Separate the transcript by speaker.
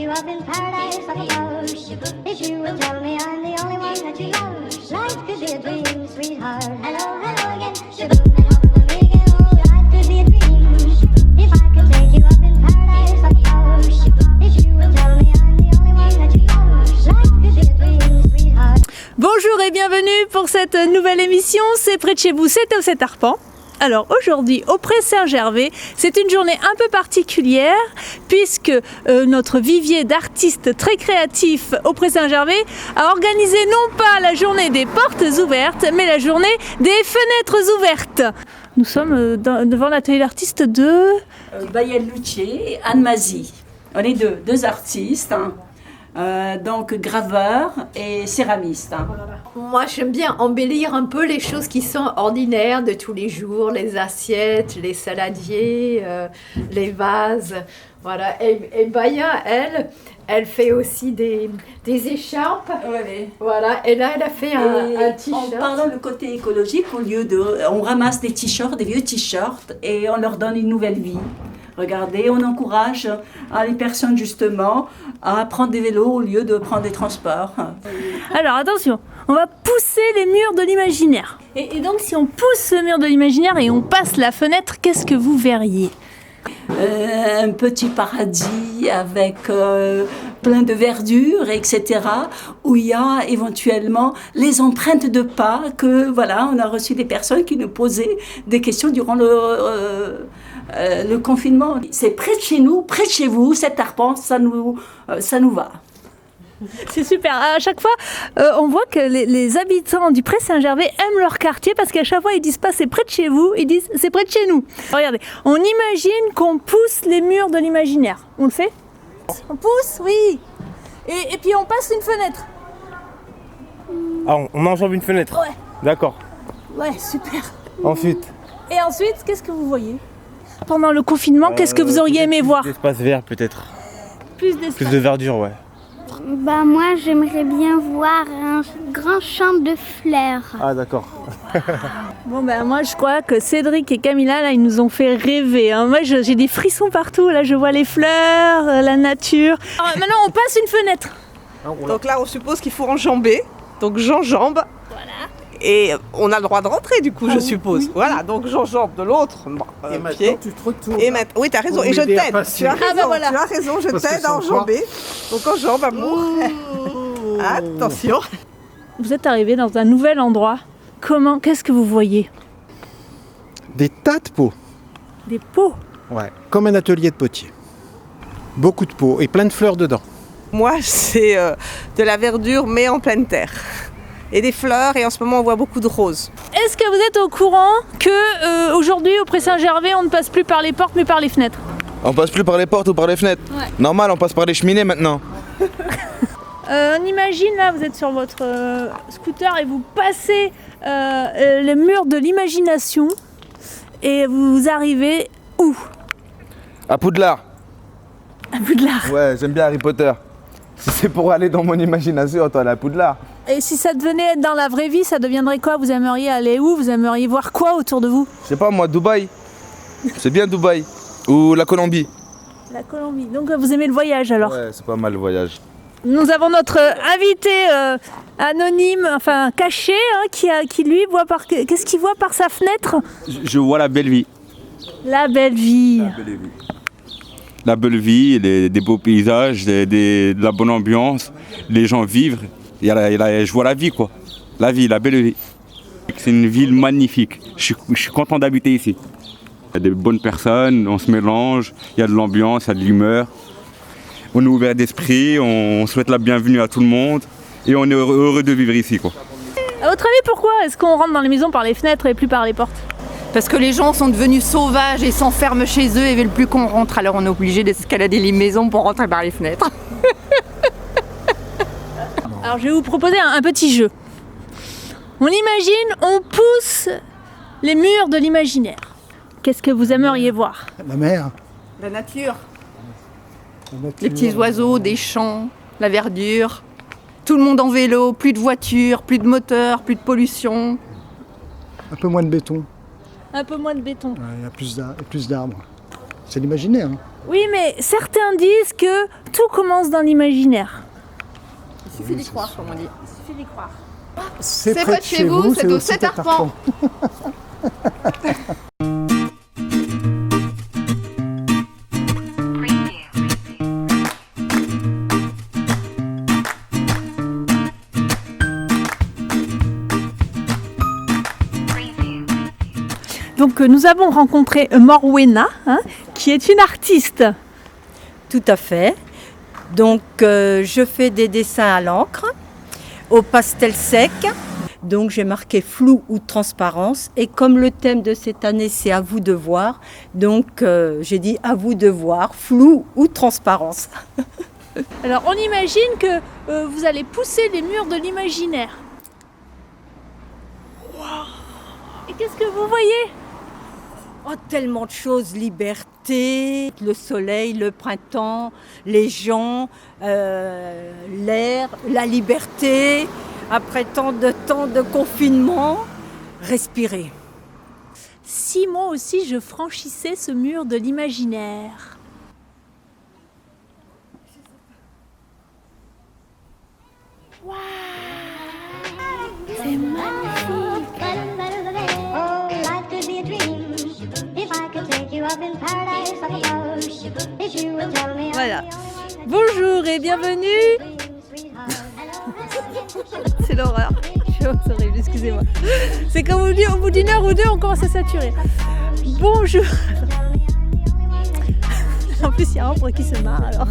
Speaker 1: you up in paradise up above. If you would tell me I'm the only one that you love, life could be a dream, sweetheart. Hello, hello again. Shaboom, hello, again. Oh, life could be a dream. If I could take you up in paradise up above. If you would tell me I'm the only one that you love, life could be a dream, sweetheart.
Speaker 2: Bonjour et bienvenue pour cette nouvelle émission. C'est près de chez vous, c'est au 7 Arpents. Alors aujourd'hui, au Pré Saint-Gervais, c'est une journée un peu particulière puisque notre vivier d'artistes très créatifs au Pré Saint-Gervais a organisé non pas la journée des portes ouvertes, mais la journée des fenêtres ouvertes. Nous sommes devant l'atelier d'artistes de...
Speaker 3: Bayel Lucier et Anne Mazy. On est deux artistes, donc graveurs et céramistes.
Speaker 4: Moi, j'aime bien embellir un peu les choses qui sont ordinaires de tous les jours, les assiettes, les saladiers, les vases. Voilà. Et Baya, elle fait aussi des écharpes.
Speaker 3: Oui.
Speaker 4: Voilà. Et là, elle a fait un t-shirt.
Speaker 3: En parlant du côté écologique, on ramasse des t-shirts, des vieux t-shirts, et on leur donne une nouvelle vie. Regardez, on encourage les personnes justement à prendre des vélos au lieu de prendre des transports.
Speaker 2: Alors attention, on va pousser les murs de l'imaginaire. Et donc si on pousse le mur de l'imaginaire et on passe la fenêtre, qu'est-ce que vous verriez ?
Speaker 3: Un petit paradis avec plein de verdure, etc., où il y a éventuellement les empreintes de pas que, voilà, on a reçu des personnes qui nous posaient des questions durant le confinement. C'est près de chez nous, près de chez vous, 7 Arpents, ça nous va.
Speaker 2: C'est super. À chaque fois, on voit que les habitants du Pré Saint-Gervais aiment leur quartier parce qu'à chaque fois, ils disent pas c'est près de chez vous, ils disent c'est près de chez nous. Regardez, on imagine qu'on pousse les murs de l'imaginaire. On le fait ? On pousse, oui. Et puis on passe une fenêtre.
Speaker 5: Ah, on enjambe une fenêtre.
Speaker 2: Ouais.
Speaker 5: D'accord.
Speaker 2: Ouais, super.
Speaker 5: Ensuite.
Speaker 2: Et ensuite, qu'est-ce que vous voyez ? Pendant le confinement, qu'est-ce que vous auriez aimé voir ?
Speaker 5: D'espace vert peut-être.
Speaker 2: Plus d'espace.
Speaker 5: Plus de verdure, ouais.
Speaker 6: Bah moi j'aimerais bien voir un grand champ de fleurs.
Speaker 5: Ah d'accord.
Speaker 2: Bon ben moi je crois que Cédric et Camilla là ils nous ont fait rêver. Moi j'ai des frissons partout, là je vois les fleurs, la nature. Alors, maintenant on passe une fenêtre.
Speaker 7: Donc là on suppose qu'il faut enjamber, donc j'enjambe. Voilà. Et on a le droit de rentrer du coup je suppose. Oui. Voilà, donc j'enjambe de l'autre pied.
Speaker 8: Tu te retournes.
Speaker 7: Oui t'as raison, et je t'aide. Tu as raison,
Speaker 2: voilà.
Speaker 7: tu as raison, je t'aide à enjamber. Donc enjambe amour. Attention.
Speaker 2: Vous êtes arrivé dans un nouvel endroit. Qu'est-ce que vous voyez ?
Speaker 8: Des tas de pots.
Speaker 2: Des pots ?
Speaker 8: Ouais, comme un atelier de potier. Beaucoup de pots et plein de fleurs dedans.
Speaker 7: Moi c'est de la verdure mais en pleine terre. Et des fleurs, et en ce moment on voit beaucoup de roses.
Speaker 2: Est-ce que vous êtes au courant que aujourd'hui au Pré Saint-Gervais on ne passe plus par les portes mais par les fenêtres ?
Speaker 9: On passe plus par les portes ou par les fenêtres.
Speaker 2: Ouais.
Speaker 9: Normal, on passe par les cheminées maintenant.
Speaker 2: On imagine là vous êtes sur votre scooter et vous passez le mur de l'imagination et vous arrivez où ?
Speaker 9: À Poudlard.
Speaker 2: À Poudlard.
Speaker 9: Ouais, j'aime bien Harry Potter. Si c'est pour aller dans mon imagination, autant aller à Poudlard.
Speaker 2: Et si ça devenait être dans la vraie vie, ça deviendrait quoi ? Vous aimeriez aller où ? Vous aimeriez voir quoi autour de vous ?
Speaker 9: Je sais pas moi, Dubaï. C'est bien Dubaï. Ou la Colombie.
Speaker 2: La Colombie. Donc vous aimez le voyage alors ?
Speaker 9: Ouais, c'est pas mal le voyage.
Speaker 2: Nous avons notre invité anonyme, enfin caché, qui lui voit par... Qu'est-ce qu'il voit par sa fenêtre ?
Speaker 10: Je vois la belle vie.
Speaker 2: La belle vie.
Speaker 10: La belle vie, des beaux paysages, de la bonne ambiance, les gens vivent. Je vois la vie, quoi. La vie, la belle vie. C'est une ville magnifique. Je suis content d'habiter ici. Il y a des bonnes personnes, on se mélange, il y a de l'ambiance, il y a de l'humeur. On est ouvert d'esprit, on souhaite la bienvenue à tout le monde et on est heureux de vivre ici, quoi.
Speaker 2: À votre avis, pourquoi est-ce qu'on rentre dans les maisons par les fenêtres et plus par les portes ?
Speaker 4: Parce que les gens sont devenus sauvages et s'enferment chez eux et veulent plus qu'on rentre. Alors on est obligé d'escalader les maisons pour rentrer par les fenêtres.
Speaker 2: Alors je vais vous proposer un petit jeu. On imagine, on pousse les murs de l'imaginaire. Qu'est-ce que vous aimeriez voir ?
Speaker 8: La mer.
Speaker 7: La nature.
Speaker 4: Les petits oiseaux, des champs, la verdure. Tout le monde en vélo, plus de voitures, plus de moteurs, plus de pollution.
Speaker 8: Un peu moins de béton.
Speaker 2: Un peu moins de béton.
Speaker 8: Ouais, il y a plus d'arbres. C'est l'imaginaire. Hein.
Speaker 2: Oui, mais certains disent que tout commence dans l'imaginaire.
Speaker 4: Il suffit d'y croire, comme on dit.
Speaker 2: Il suffit d'y croire.
Speaker 8: C'est près de chez vous, c'est au 7 arpents.
Speaker 2: Donc nous avons rencontré Morwena, qui est une artiste.
Speaker 11: Tout à fait. Donc je fais des dessins à l'encre, au pastel sec. Donc j'ai marqué flou ou transparence. Et comme le thème de cette année c'est à vous de voir, donc j'ai dit à vous de voir, flou ou transparence.
Speaker 2: Alors on imagine que vous allez pousser les murs de l'imaginaire. Wow. Et qu'est-ce que vous voyez ?
Speaker 11: Oh, tellement de choses, liberté, le soleil, le printemps, les gens, l'air, la liberté, après tant de temps de confinement, respirer.
Speaker 2: Si moi aussi je franchissais ce mur de l'imaginaire. Waouh, c'est magnifique.
Speaker 1: Oh, life could be a dream if I could take you up in paradise like a dove. If you would tell me
Speaker 2: Voilà. Bonjour et bienvenue. C'est l'horreur. C'est horrible, excusez-moi. C'est comme on dit, au bout d'une heure ou deux, on commence à saturer. Bonjour. En plus, il y a un qui se marre alors.